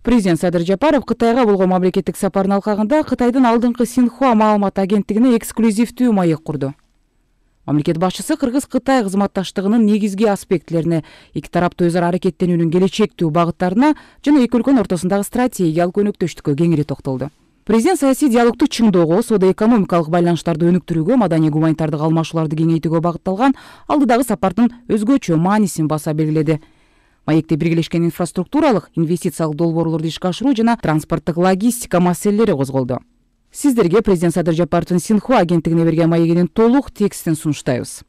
Президент Садыр Жапаров Кытайга болгон мамлекеттик сапарынын алкагында Кытайдын алдыңкы Синьхуа маалымат агенттигине эксклюзивдүү маек курду. Мамлекет башчысы Кыргыз-Кытай кызматташтыгынын негизги аспектилерине, эки тараптуу өзара аракеттенүүнүн келечектүү багыттарына жана эки өлкөнүн ортосундагы стратегиялык өнөктөштүккө кеңири токтолду. Президент саясий диалогту чыңдоого, соода-экономикалык байланыштарды өнүктүрүүгө, маданий-гуманитардык алмашууларды кеңейтүүгө багытталган алдыдагы сапардын өзгөчө маанисин баса белгиледи. Маекте биргелешкен инфраструктуралык, инвестициялык долбоорлорду ишке ашыруу жана транспорттук логистика маселелери козголду. Сиздерге президент Садыр Жапаровдун Синьхуа агенттигине берген маегинин толук текстин сунуштайбыз.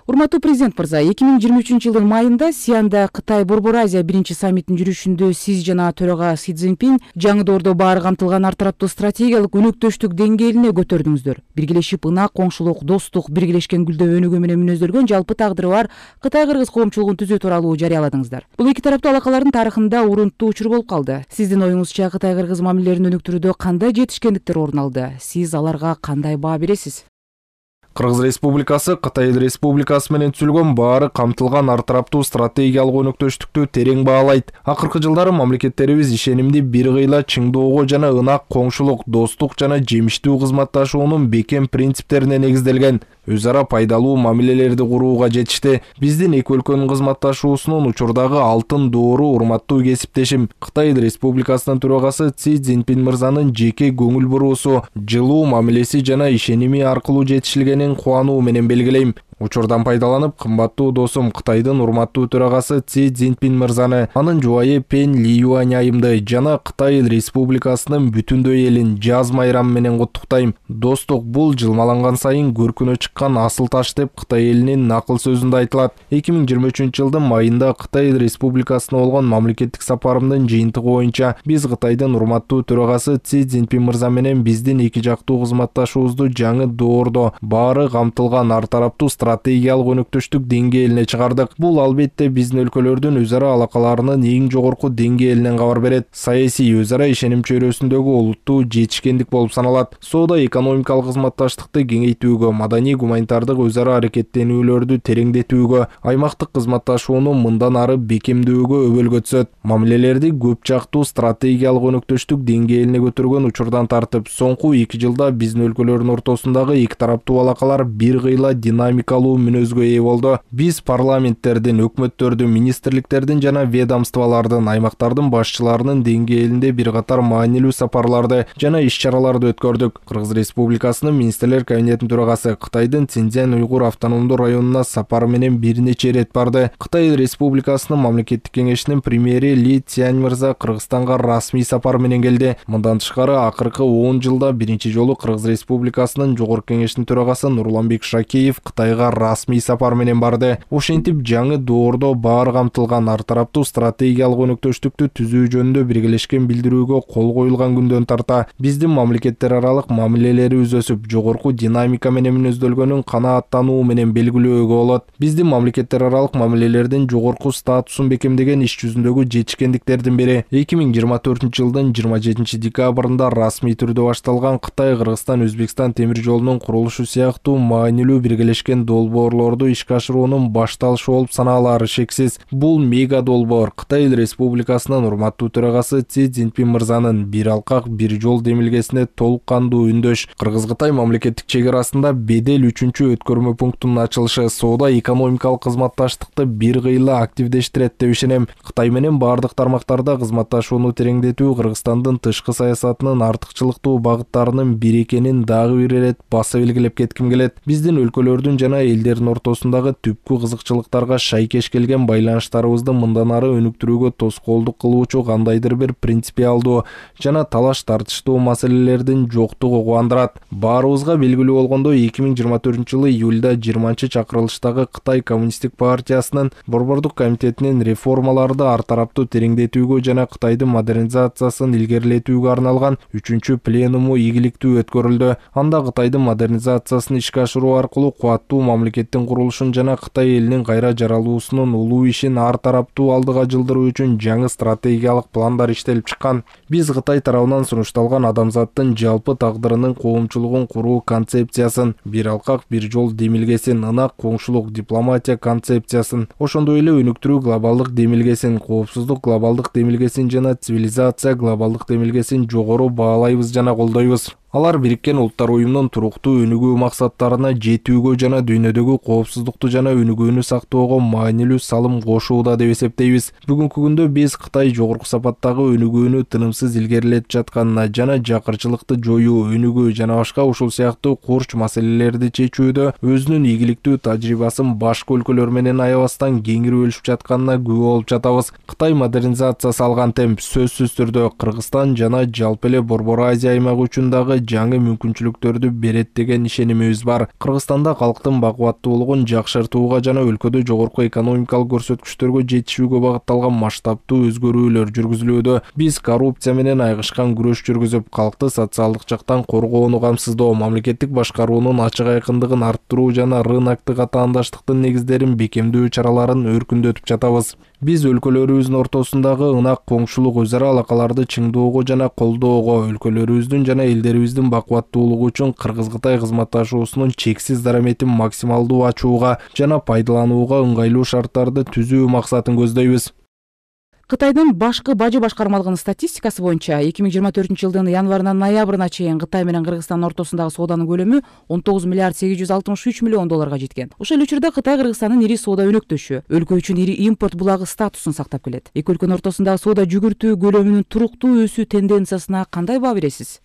Урматтуу президент мырза, 2023 жылдын майында Сианда Кытай Борбор Азия биринчи саммитинин жүрүшүндө сиз жана төрага Си Цзиньпин жаңы доордо баары камтылган ар тараптуу стратегиялык өнөктөштүк деңгээлине көтөрдүңүздөр. Биргелешип ынак, коңшулук, достук, биргелешкен гүлдөө өнүгүү менен мүнөздөлгөн жалпы тагдыры бар Кытай-Кыргыз коомчулугун түзүү тууралуу жарыяладыңыздар. Бул эки тараптуу алакалардын тарыхында урунттуу учур болуп калды. Сиздин оюңузча Кытай-Кыргыз мамилелерин өнүктүрүүдө кандай жетишкендиктер орун алды? Сиз аларга кандай баа бересиз? Кыргыз Республикасы Кытай Республикасы менен түзүлгөн баары камтылган ар тараптуу стратегиялык өнөктөштүктү терең баалайт. Акыркы жылдары мамлекеттерибиз ишенимди бир кыйла чыңдоого жана ынак, коңшулук, достук жана жемиштүү кызматташуунун бекем принциптерине негизделген өзара пайдалуу мамилелерди курууга жетишти. Биздин эки өлкөнүн кызматташуусунун учурдагы алтын доору урматтуу кесиптешим Кытай Республикасынын төрагасы Си Цзиньпин мырзанын жеке көңүл буруусу, жылуу мамилеси жана ишеними аркылуу жетишилгенин кубануу менен белгилейм. Учурдан пайдаланып, кымбаттуу досум Кытайдын урматтуу төрагасы Си Цзиньпин мырзаны, анын жубайы Пен Лиюань айымды жана Кытай Республикасынын бүтүндөй элин жаз майрамы менен куттуктайм. Достук бул жылмаланган сайын көркүнө чыккан асыл таш деп Кытай элинин накыл сөзүндө айтылат. 2023 жылдын майында Кытай Республикасына болгон мамлекеттик сапарымдын жыйынтыгы боюнча биз Кытайдын урматтуу төрагасы Си Цзиньпин мырза менен биздин эки жактуу кызматташуубузду жаңы доордо баары камтылган ар тараптуу стратегиялык өнөктөштүк деңгээлине чыгардык. Бул албетте биздин өлкөлөрдүн өзара алакаларынын эң жогорку деңгээлинен кабар берет. Саясий өзара ишеним чөйрөсүндөгү олуттуу жетишкендик болуп саналат. Соода-экономикалык кызматташтыкты кеңейтүүгө, маданий-гуманитардык өзара аракеттенүүлөрдү тереңдетүүгө, аймактык кызматташууну мындан ары бекемдөөгө өбөлгө түсөт. Мамилелерди көп жактуу стратегиялык өнөктөштүк деңгээлине көтөргөн учурдан тартып, соңку 2 жылда биздин өлкөлөрдүн ортосундагы эки тараптуу алакалар бир кыйла динамикалуу мүнөзгө ээ болду. Биз парламенттердин, өкмөттөрдүн, министрликтердин жана ведомстволордун, аймактардын башчыларынын деңгээлинде бир катар маанилүү сапарларды жана иш-чараларды өткөрдүк. Кыргыз Республикасынын министрлер кабинетинин төрагасы Кытайдын Цинцзян уйгур автономдуу районуна сапар менен бир нече ирет барды. Кытай Республикасынын мамлекеттик кеңешинин премьери Ли Цянь мырза Кыргызстанга расмий сапар менен келди. Мындан тышкары акыркы 10 жылда биринчи жолу Кыргыз Республикасынын жогорку кеңешинин төрагасы Нурланбек Шакеев Кытайга расмий сапар менен барды. Ошентип жаңы доордо баары камтылган ар тараптуу стратегиялык өнөктөштүктү түзүү жөнүндө биргелешкен билдирүүгө кол коюлган күндөн тарта биздин мамлекеттер аралык мамилелерибиз өсүп, жогорку динамика менен мүнөздөлгөнүн канааттануу менен белгилөөгө болот. Биздин мамлекеттер аралык мамилелердин жогорку статусун бекемдеген иш жүзүндөгү жетишкендиктердин бири 2024 жылдын 27 декабрында расмий түрдө башталган Кытай-Кыргызстан-Өзбекстан темир жолунун курулушу сыяктуу маанилүү биргелешкен долбоорлорду ишке ашыруунун башталышы болуп саналары шексиз. Бул мега долбоор Кытай Республикасынын урматтуу төрагасы Си Цзиньпин мырзанын бир алкак, бир жол демилгесине толук кандуу үндөш. Кыргыз-Кытай мамлекеттик чек арасында бедел 3-чү өткөрмө пунктунун ачылышы соода-экономикалык кызматташтыкты бир кыйла активдештирет деп ишенем. Кытай менен бардык тармактарда кызматташууну тереңдетүү Кыргызстандын тышкы саясатынын артыкчылыктуу багыттарынын бири экенин дагы бир ирет баса белгилеп кетким келет. Биздин өлкөлөрдүн жана элдердин ортосундагы түпкү кызыкчылыктарга шайкеш келген байланыштарыбызды мындан ары өнүктүрүүгө тоскоолдук кылуучу кандайдыр бир принципиалдуу жана талаш тартыштуу маселелердин жоктугу кубандырат. Баарыбызга белгилүү болгондой 2024 жылы июлда 20-чакырылыштагы Кытай Коммунисттик партиясынын Борбордук комитетинин реформаларды ар тараптуу тереңдетүүгө жана Кытайдын модернизациясын илгерилетүүгө арналган 3-пленуму ийгиликтүү өткөрүлдү. Анда Кытайдын модернизациясын ишке ашыруу аркылуу кубаттуу мамлекеттин курулушун жана Кытай элинин кайра жаралуусунун улуу ишин ар тараптуу алдыга жылдыруу үчүн жаңы стратегиялык пландар иштелип чыккан. Биз Кытай тарабынан сунушталган адамзаттын жалпы тагдырынын коомчулугун куруу концепциясын, бир алкак бир жол демилгесин, ынак коңшулук дипломатия концепциясын, ошондой эле өнүктүрүү глобалдык демилгесин, коопсуздук глобалдык демилгесин жана цивилизация глобалдык демилгесин жогору баалайбыз жана колдойбуз. Алар Бириккен Улуттар уюмунун туруктуу өнүгүү максаттарына жетүүгө жана дүйнөдөгү коопсуздукту жана өнүгүүнү сактоого маанилүү салым кошууда деп эсептейбиз. Бүгүнкү күндө биз Кытай жогорку сапаттагы өнүгүүнү тынымсыз илгерилетип жатканына жана жакырчылыкты жоюу, өнүгүү жана башка ушул сыяктуу курч маселелерди чечүүдө өзүнүн ийгиликтүү тажрыйбасын башка өлкөлөр менен аябастан кеңири бөлүшүп жатканына күбө болуп жатабыз. Кытай модернизациясы алган темп сөзсүз түрдө Кыргызстан жана жалпы эле Борбор Азия аймагы үчүн дагы жаңы мүмкүнчүлүктөрдү берет деген ишенимибиз бар. Кыргызстанда калктын бакубаттуулугун жакшыртууга жана өлкөдө жогорку экономикалык көрсөткүчтөргө жетишүүгө багытталган масштабтуу өзгөрүүлөр жүргүзүлүүдө. Биз коррупция менен айгышкан күрөш жүргүзүп, калкты социалдык жактан коргоону камсыздоо, мамлекеттик башкаруунун ачык айкындыгын арттыруу жана рыноктук атаандаштыктын негиздерин бекемдөө чараларын өркүндөтүп жатабыз. Биз өлкөлөрүбүздүн ортосундагы ынак коңшулук өзара алакаларды чыңдоого жана колдоого, өлкөлөрүбүздүн жана элдерибиздин бакубаттуулугу үчүн Кыргыз-Кытай кызматташуусунун чексиз дараметин максималдуу ачууга жана пайдаланууга ыңгайлуу шарттарды түзүү максатын көздөйбүз. Кытайдын башкы бажы башкармалыгынын статистикасы боюнча 2024-жылдын январынан ноябрына чейин Кытай менен Кыргызстандын ортосундагы сооданын көлөмү 19 миллиард 863 миллион долларга жеткен. Ошол эле учурда Кытай Кыргызстандын ири соода өнөктөшү, өлкө үчүн ири импорт булагы статусун сактап келет. Эки өлкөнүн ортосундагы соода жүгүртүү көлөмүнүн туруктуу өсүү тенденциясына кандай баа бересиз?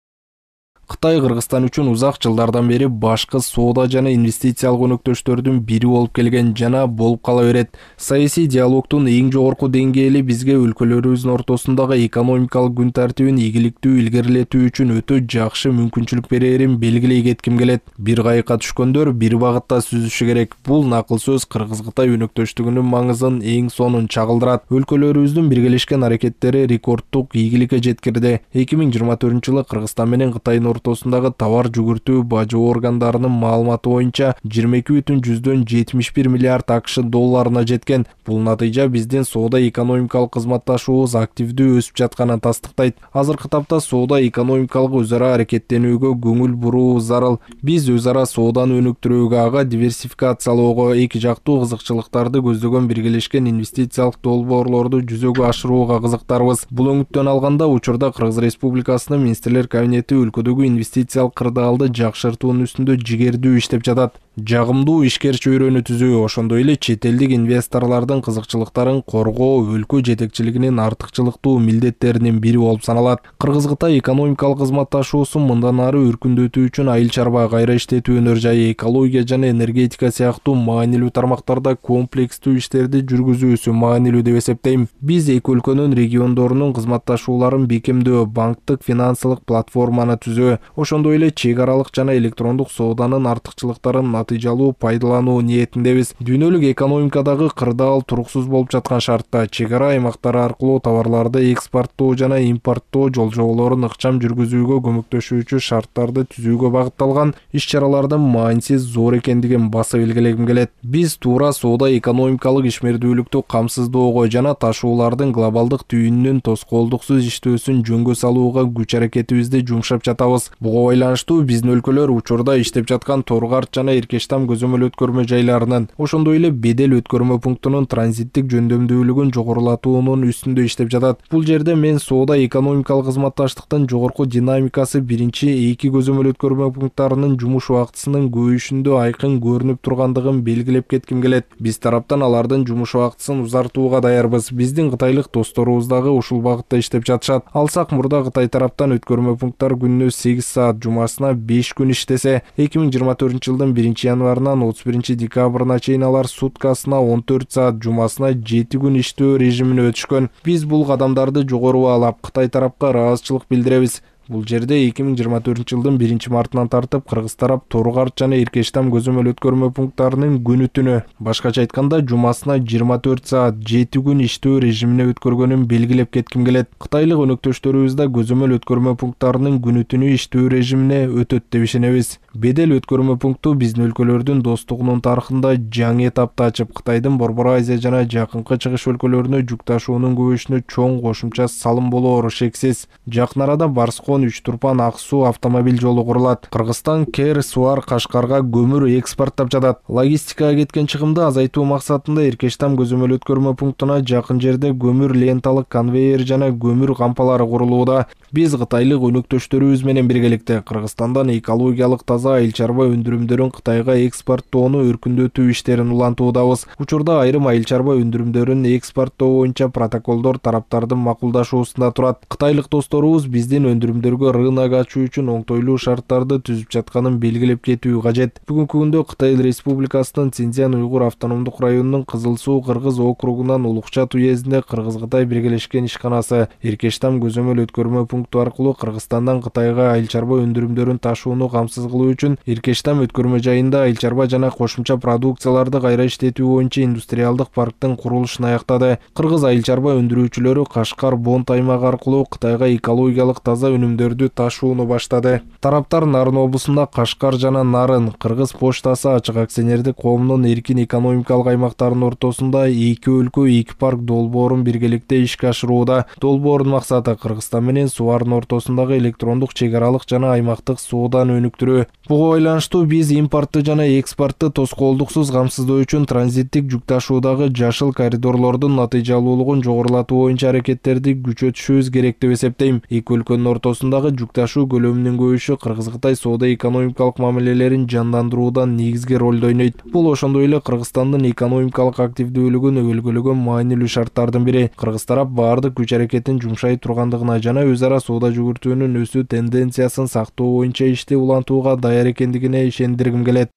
Кытай Кыргызстан үчүн узак жылдардан бери башкы соода жана инвестициялык өнөктөштөрдүн бири болуп келген жана болуп кала берет. Саясий диалогтун эң жогорку деңгээли бизге өлкөлөрүбүздүн ортосундагы экономикалык күн тартибин ийгиликтүү илгерилетүү үчүн өтө жакшы мүмкүнчүлүк берерин белгилей кетким келет. Бир кайыкка түшкөндөр бир багытта сүзүшү керек. Бул накыл сөз Кыргыз-Кытай өнөктөштүгүнүн маңызын эң сонун чагылдырат. Өлкөлөрүбүздүн биргелешкен аракеттери рекордтук ийгиликке жеткирди. 2024-жылы Кыргызстан менен Кытайдын ортосундагы товар жүгүртүү бажы органдарынын маалыматы боюнча 22,71 миллиард АКШ долларына жеткен. Бул натыйжа биздин соода экономикалык кызматташуубуз активдүү өсүп жатканын тастыктайт. Азыркы тапта соода экономикалык өзара аракеттенүүгө көңүл буруу зарыл. Биз өзара сооданы өнүктүрүүгө, ага диверсификациялоого, эки жактуу кызыкчылыктарды көздөгөн биргелешкен инвестициялык долбоорлорду жүзөгө ашырууга кызыктарбыз. Бул өңүттөн алганда учурда Кыргыз Республикасынын министрлер кабинети өлкөдөгү инвестициялык кырдаалды жакшыртуунун үстүндө жигердүү иштеп жатат. Жагымдуу ишкер чөйрөнү түзүү, ошондой эле чет элдик инвесторлордун кызыкчылыктарын коргоо өлкө жетекчилигинин артыкчылыктуу милдеттеринин бири болуп саналат. Кыргыз-Кытай экономикалык кызматташуусун мындан ары өркүндөтүү үчүн айыл чарба, кайра иштетүү өнөр жайы, экология жана энергетика сыяктуу маанилүү тармактарда комплекстүү иштерди жүргүзүүсү маанилүү деп эсептейм. Биз эки өлкөнүн региондорунун кызматташууларын бекемдөө, банктык финансылык платформаны түзөө, ошондой эле чек аралык жана электрондук сооданын артыкчылыктарын натыйжалуу пайдалануу ниетиндебиз. Дүйнөлүк экономикадагы кырдаал туруксуз болуп жаткан шартта чек ара аймактары аркылуу товарларды экспорттоо жана импорттоо жолжоболорун ыкчам жүргүзүүгө көмөктөшүүчү шарттарды түзүүгө багытталган иш-чаралардын маанисиз зор экендигин басып белгилегим келет. Биз туура соода экономикалык ишмердүүлүктү камсыздоого жана ташуулардын глобалдык түйүнүнүн тоскоолдуксуз иштөөсүн жөнгө салууга күч аракетибизди жумшап жатабыз. Буга байланыштуу биздин өлкөлөр учурда иштеп жаткан Торгарт жана Эркештам көзөмөл өткөрмө жайларынын, ошондой эле Бедел өткөрмө пунктунун транзиттик жөндөмдүүлүгүн жогорулатуунун үстүндө иштеп жатат. Бул жерде мен соода экономикалык кызматташтыктын жогорку динамикасы биринчи эки көзөмөл өткөрмө пункттарынын жумуш убактысынын көбөйүшүндө айкын көрүнүп тургандыгын белгилеп кетким келет. Биз тараптан алардын жумуш убактысын узартууга даярбыз. Биздин кытайлык досторубуз дагы ушул багытта иштеп жатышат. Алсак мурда Кытай тараптан өткөрмө пункттар күнүнө 8 саат, жумасына 5 күн иштесе, 2024-жылдын 1-январынан 31-декабрына чейин алар суткасына 14 саат, жумасына 7 күн иштөө режимине өтүшкөн. Биз бул кадамдарды жогору баалап, Кытай тарапка ыраазычылык билдиребиз. Бул жерде 2024-жылдын 1-мартынан тартып Кыргыз тарап Торгарт жана Эркештам көзөмөл өткөрмө пункттарынын күнү-түнү, башкача айтканда жумасына 24 саат, 7 күн иштөө режимине өткөргөнүн белгилеп кетким келет. Кытайлык өнөктөштөрүбүз да көзөмөл өткөрмө пункттарынын күнү-түнү иштөө режимине өтөт деп ишенебиз. Бедел өткөрмө пункту биздин өлкөлөрдүн достугунун тарыхында жаңы этапты ачып, Кытайдын Борбор Азия жана жакынкы чыгыш өлкөлөрүнө жүк ташуунун көбөйүшүнө чоң кошумча салым болоору шексиз. Жакын арада Барскон, Үч Турпан, Ак Суу автомобиль жолу курулат. Кыргызстан Кер, Суар, Кашкарга көмүр экспорттап жатат. Логистикага кеткен чыгымды азайтуу максатында Эркештам көзөмөл өткөрмө пунктуна жакын жерде көмүр ленталык конвейер жана көмүр кампалары курулууда. Биз кытайлык өнөктөштөрүбүз менен биргеликте Кыргызстандан экологиялык таза айыл чарба өндүрүмдөрүн Кытайга экспорттоону өркүндөтүү иштерин улантуудабыз. Учурда айрым айыл чарба өндүрүмдөрүн экспорттоо боюнча протоколдор тараптардын макулдашуусунда турат. Кытайлык досторубуз биздин өндүрүмдөргө рынок ачуу үчүн оңтойлуу шарттарды түзүп жатканын белгилеп кетүү кажет. Бүгүнкү күндө Кытай Республикасынын Цинцзян уйгур автономдук районунун Кызыл Суу кыргыз округунан Улукчат уездинде Кыргыз-Кытай биргелешкен ишканасы Эркештам көзөмөл өткөрмө пункту аркылуу Кыргызстандан Кытайга айыл чарба өндүрүмдөрүн ташууну камсыз кылуу үчүн Эркештам өткөрмө жайында айыл чарба жана кошумча продукцияларды кайра иштетүү боюнча индустриалдык парктын курулушун аяктады. Кыргыз айыл чарба өндүрүүчүлөрү Кашкар, Бонд аймагы аркылуу Кытайга экологиялык таза өнүмдөрдү ташууну баштады. Тараптар Нарын облусунда Кашкар жана Нарын Кыргыз поштасы ачык акционердик коомунун эркин экономикалык аймактарынын ортосунда эки өлкө, эки парк долбоорун биргеликте ишке ашырууда. Долбоордун максаты Кыргызстан менен Суардын ортосундагы электрондук чек аралык жана аймактык сооданы өнүктүрүү. Буга байланыштуу биз импортты жана экспортту тоскоолдуксуз камсыздоо үчүн транзиттик жүк ташуудагы жашыл коридорлордун натыйжалуулугун жогорулатуу боюнча аракеттерди күчөтүшүбүз керек деп эсептейм. Эки өлкөнүн ортосундагы жүк ташуу көлөмүнүн көбөйүшү Кыргыз-Кытай соода экономикалык мамилелерин жандандыруудан негизги ролду ойнойт. Бул ошондой эле Кыргызстандын экономикалык активдүүлүгүн өгөлгөлөгөн маанилүү шарттардын бири. Кыргыз тарап баардык күч аракетин жумшай тургандыгына жана өз ара соода жүгүртүүнүн өсүү тенденциясын сактоо боюнча ишти улантууга даяр экендигине ишендиргим келет.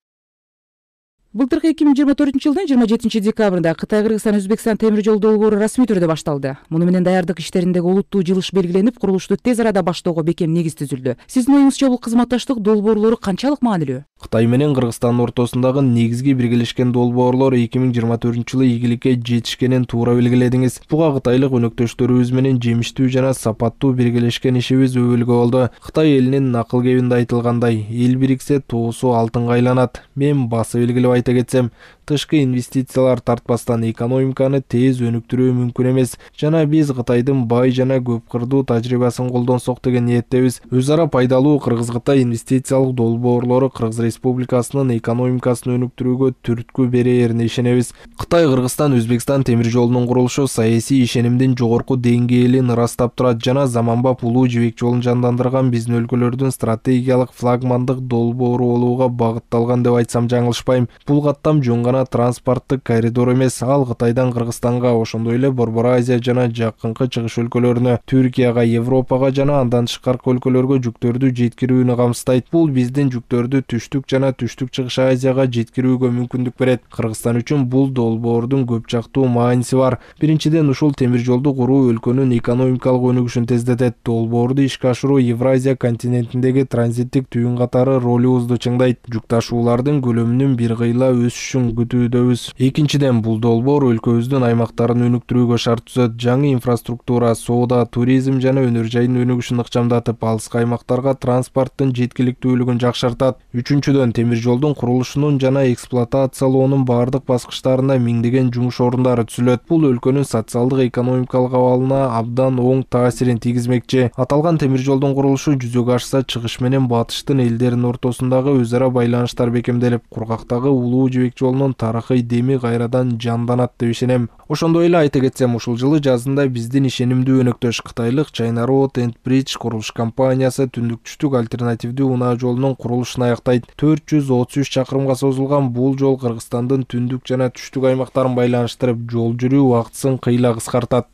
Былтыркы 2024 жылдын 27 декабрында Кытай-Кыргызстан-Өзбекстан темир жол долбоору расмий түрдө башталды. Муну менен даярдык иштериндеги олуттуу жылыш белгиленип, курулушту тез арада баштоого бекем негиз түзүлдү. Сиздин оюңузча бул кызматташтык долбоорлору канчалык маанилүү? Кытай менен Кыргызстандын ортосундагы негизги биргелешкен долбоорлор 2024 жылы ийгиликке жетишкенин туура белгиледиңиз. Буга кытайлык өнөктөштөрүбүз менен жемиштүү жана сапаттуу биргелешкен ишибиз өбөлгө болду. Кытай элинин акыл кебинде айтылгандай, эл бириксе тоосу алтынга айланат. Мен басып белгилеп айта кетсем, тышкы инвестициялар тартпастан экономиканы тез өнүктүрүү мүмкүн эмес. Жана биз Кытайдын бай жана көп кырдуу тажрыйбасын колдонсок деген ниеттебиз. Өз ара пайдалуу Кыргыз-Кытай инвестициялык долбоорлору Кыргыз Республикасынын экономикасын өнүктүрүүгө түрткү берээрине ишенебиз. Кытай, Кыргызстан, Өзбекстан темир жолунун курулушу саясий ишенимдин жогорку деңгээлин ырастап турат жана заманбап улуу жибек жолун жандандырган биздин өлкөлөрдүн стратегиялык флагмандык долбоору болууга багытталган деп айтсам жаңылышпайм. Бул каттам жөн гана транспорттук коридор эмес, ал Кытайдан Кыргызстанга, ошондой эле Борбор Азия жана жакынкы чыгыш өлкөлөрүнө, Түркияга, Европага жана андан тышкаркы өлкөлөргө жүктөрдү жеткирүүнү камсыздайт. Бул биздин жүктөрдү түштүк жана түштүк чыгыш Азияга жеткирүүгө мүмкүндүк берет. Кыргызстан үчүн бул долбоордун көп жактуу мааниси бар. Биринчиден, ушул темир жолду куруу өлкөнүн экономикалык өнүгүшүн тездетет. Долбоорду ишке ашыруу Евразия континентиндеги транзиттик түйүн катары ролубузду чыңдайт. Жүк ташуулардын көлөмүнүн бир кыйла өсүшүн күтүүдөбүз. Экинчиден, бул долбоор өлкөбүздүн аймактарын өнүктүрүүгө шарт түзөт. Жаңы инфраструктура, соода, туризм жана өнөр жайдын өнүгүшүн ыкчамдатып, алыскы аймактарга транспорттун жеткиликтүүлүгүн жакшыртат. Үчүнчүдөн, темир жолдун курулушунун жана эксплуатациялоонун баардык баскычтарында миңдеген жумуш орундары түзүлөт. Бул өлкөнүн социалдык экономикалык абалына абдан оң таасирин тийгизмекчи. Аталган темир жолдун курулушу жүзөгө ашса, чыгыш менен батыштын элдеринин ортосундагы өз ара байланыштар бекемделип, кургактагы улуу жибек жолунун тарыхый деми кайрадан жанданат деп ишенем. Ошондой эле айта кетсем, ушул жылы жазында биздин ишенимдүү өнөктөш кытайлык China Road and Bridge курулуш компаниясы түндүк-түштүк альтернативдүү унаа жолунун курулушун аяктайт. 433 чакырымга созулган бул жол Кыргызстандын түндүк жана түштүк аймактарын байланыштырып, жол жүрүү убактысын кыйла кыскартат.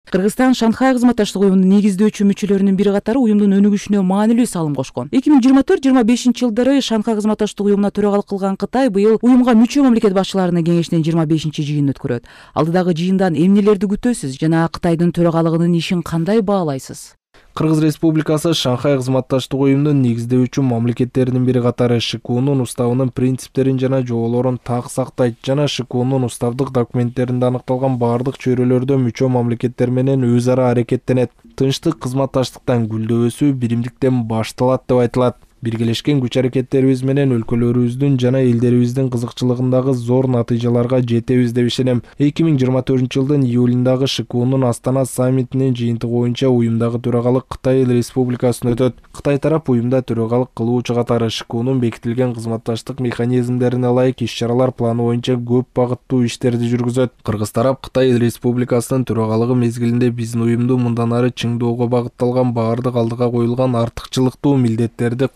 Кыргызстан Шанхай кызматташтык уюмунун негиздөөчү мүчөлөрүнүн бири катары уюмдун өнүгүшүнө маанилүү салым кошкон. 2024-25 жылдары Шанхай кызматташтык уюмуна төрагалык кылган Кытай быйыл уюмга мүчө мамлекет башчыларынын кеңешинин 25 жыйынын өткөрөт. Алдыдагы жыйындан эмнелерди күтөсүз жана Кытайдын төрагалыгынын ишин кандай баалайсыз? Кыргыз Республикасы Шанхай кызматташтык уюмунун негиздөөчү мамлекеттеринин бири катары ШКУнун уставынын принциптерин жана жоболорун так сактайт жана ШКУнун уставдык документтеринде аныкталган баардык чөйрөлөрдө мүчө мамлекеттер менен өз ара аракеттенет. Тынчтык кызматташтыктан гүлдөө өсүү биримдиктен башталат деп айтылат. Биргелешкен күч аракеттерибиз менен өлкөлөрүбүздүн жана элдерибиздин кызыкчылыгындагы зор натыйжаларга жетебиз деп ишенем. 2024-жылдын июлундагы ШКУнун Астана саммитинин жыйынтыгы боюнча уюмдагы төрагалык Кытай Эл Республикасына өтөт. Кытай тарап уюмда төрагалык кылуучу катары ШКУнун бекитилген кызматташтык механизмдерине ылайык иш-чаралар планы боюнча көп багыттуу иштерди жүргүзөт. Кыргыз тарап Кытай Эл Республикасынын төрагалыгы мезгилинде биздин уюмду мындан ары чыңдоого багытталган баардык алдыга коюлган артыкчылыктуу милдеттерди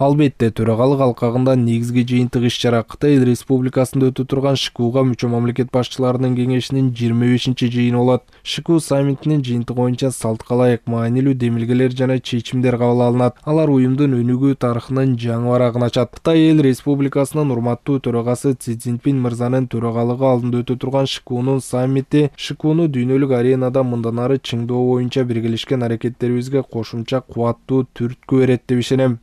Албетте, төрагалык алкагында негизги жыйынтык иш-чара Кытай Эл Республикасында өтө турган ШКУга мүчө мамлекет башчыларынын кеңешинин 25-жыйыны болот. ШКУ саммитинин жыйынтыгы боюнча салтка ылайык маанилүү демилгелер жана чечимдер кабыл алынат. Алар уюмдун өнүгүү тарыхынын жаңы барагын ачат. Кытай Эл Республикасынын урматтуу төрагасы Си Цзиньпин мырзанын төрагалыгы алдында өтө турган ШКУнун саммити ШКУну дүйнөлүк аренада мындан ары чыңдоо боюнча биргелешкен аракеттерибизге кошумча кубаттуу түрткү берет деп ишенем.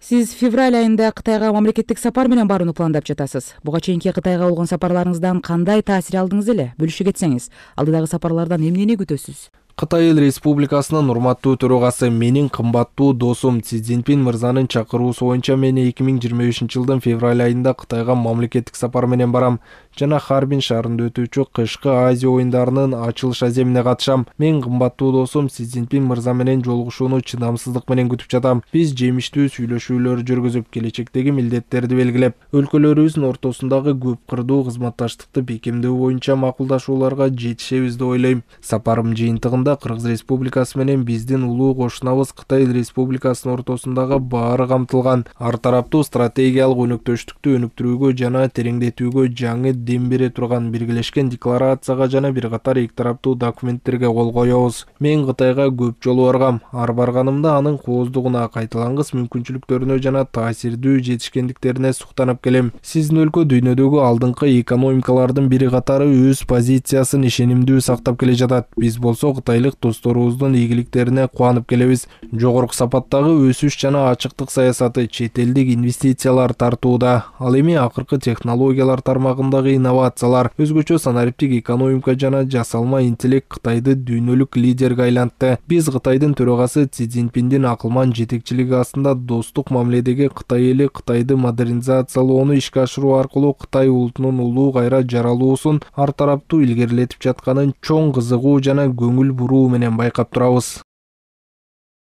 Сиз февраль айында Кытайга мамлекеттик сапар менен барууну пландап жатасыз. Буга чейинки Кытайга болгон сапарларыңыздан кандай таасир алдыңыз эле? Бөлүшүп кетсеңиз, алдыдагы сапарлардан эмнени күтөсүз? Кытай Эл Республикасынын урматтуу төрагасы, менин кымбаттуу досум Си Цзиньпин мырзанын чакыруусу боюнча мен 2025-жылдын февраль айында Кытайга мамлекеттик сапар менен барам жана Харбин шаарында өтүүчү кышкы Азия оюндарынын ачылыш аземине катышам. Мен кымбаттуу досум Си Цзиньпин мырза менен жолугушууну чыдамсыздык менен күтүп жатам. Биз жемиштүү сүйлөшүүлөр жүргүзүп, келечектеги милдеттерди белгилеп, өлкөлөрүбүздүн ортосундагы көп кырдуу кызматташтыкты бекемдөө боюнча макулдашууларга жетишебиз деп ойлойм. Сапарым жыйынтыгында Кыргыз Республикасы менен биздин улуу кошунабыз Кытай Эл Республикасынын ортосундагы баары камтылган ар тараптуу стратегиялык өнөктөштүктү өнүктүрүүгө жана тереңдетүүгө жаңы дем бере турган биргелешкен декларацияга жана бир катар эки тараптуу документтерге кол коебуз. Мен Кытайга көп жолу баргам. Ар барганымда анын кооздугуна, кайталангыс мүмкүнчүлүктөрүнө жана таасирдүү жетишкендиктерине суктанып келем. Сиздин өлкө дүйнөдөгү алдыңкы экономикалардын бири катары өз позициясын ишенимдүү сактап келе жатат. Биз болсо кытайлык досторубуздун ийгиликтерине кубанып келебиз. Жогорку сапаттагы өсүш жана ачыктык саясаты чет элдик инвестициялар тартууда. Ал эми акыркы технологиялар тармагындагы инновациялар, өзгөчө санариптик экономика жана жасалма интеллект Кытайды дүйнөлүк лидерге айлантты. Биз Кытайдын төрагасы Си Цзиньпиндин акылман жетекчилиги астында достук мамиледеги Кытай эли Кытайды модернизациялоону ишке ашыруу аркылуу Кытай улутунун улуу кайра жаралуусун ар тараптуу илгерилетип жатканын чоң кызыгуу жана көңүл буруу менен байкап турабыз.